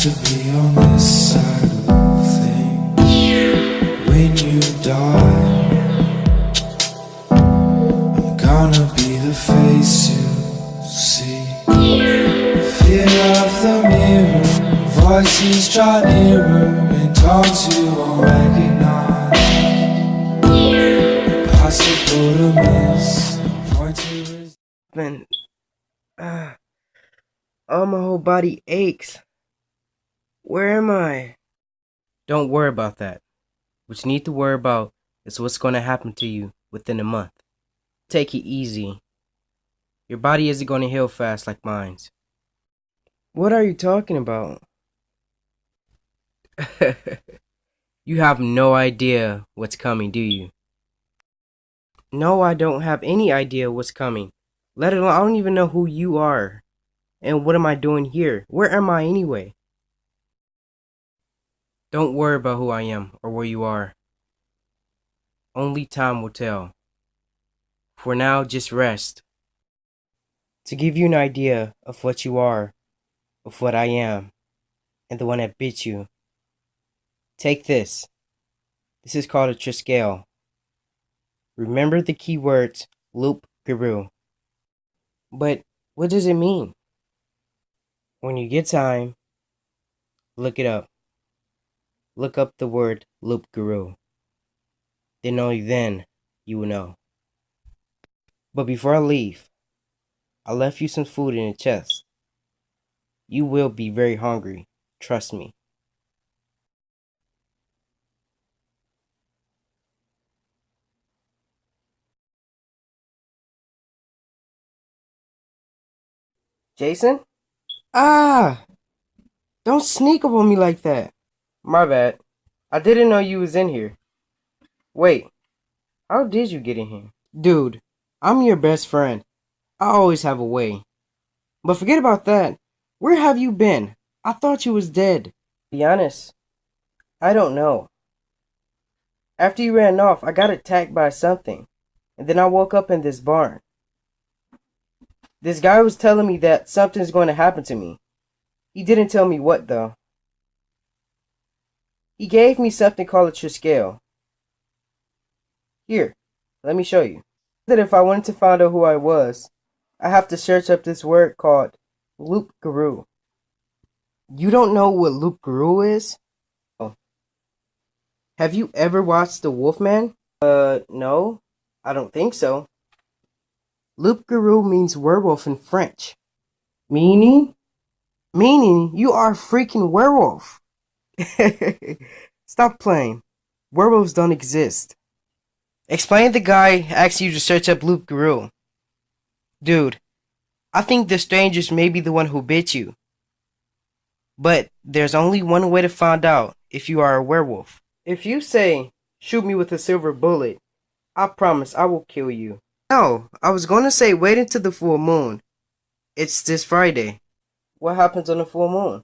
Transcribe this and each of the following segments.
to be on this side of things. When you die, I'm gonna be the face you see. Fear of the mirror, voices draw nearer in tones you won't recognize. Impossible to miss, no point to resist. Man, oh, my whole body aches. Where am I? Don't worry about that. What you need to worry about is what's going to happen to you within a month. Take it easy. Your body isn't going to heal fast like mine's. What are you talking about? You have no idea what's coming, do you? No, I don't have any idea what's coming. Let alone, I don't even know who you are. And what am I doing here? Where am I anyway? Don't worry about who I am or where you are. Only time will tell. For now, just rest. To give you an idea of what you are, of what I am, and the one that bit you, take this. This is called a Triscale. Remember the keywords Loup, Garou. But what does it mean? When you get time, look it up. Look up the word Loup, Garou. Then only then you will know. But before I leave, I left you some food in the chest. You will be very hungry, trust me. Jason? Ah! Don't sneak up on me like that. My bad. I didn't know you was in here. Wait, how did you get in here? Dude, I'm your best friend. I always have a way. But forget about that. Where have you been? I thought you was dead. To be honest, I don't know. After you ran off, I got attacked by something. And then I woke up in this barn. This guy was telling me that something's going to happen to me. He didn't tell me what, though. He gave me something called a Triscale. Here, let me show you. That if I wanted to find out who I was, I have to search up this word called Loup Garou. You don't know what Loup Garou is? Oh. Have you ever watched The Wolfman? No, I don't think so. Loup Garou means werewolf in French. Meaning? Meaning you are a freaking werewolf. Stop playing. Werewolves don't exist. Explain the guy asked you to search up Loup Garou. Dude, I think the strangers may be the one who bit you. But there's only one way to find out if you are a werewolf. If you say, shoot me with a silver bullet, I promise I will kill you. No, I was going to say wait until the full moon. It's this Friday. What happens on the full moon?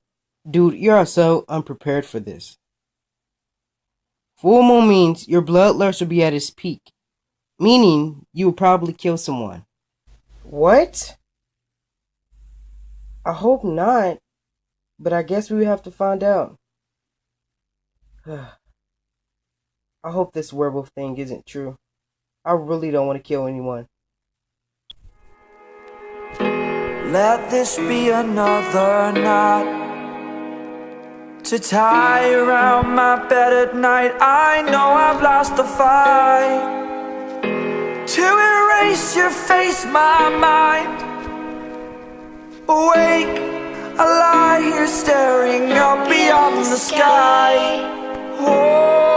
Dude, you are so unprepared for this. Full moon means your bloodlust will be at its peak. Meaning, you will probably kill someone. What? I hope not. But I guess we have to find out. I hope this werewolf thing isn't true. I really don't want to kill anyone. Let this be another knot to tie around my bed at night. I know I've lost the fight. To erase your face, my mind. Awake, I lie here staring up beyond the sky. Oh.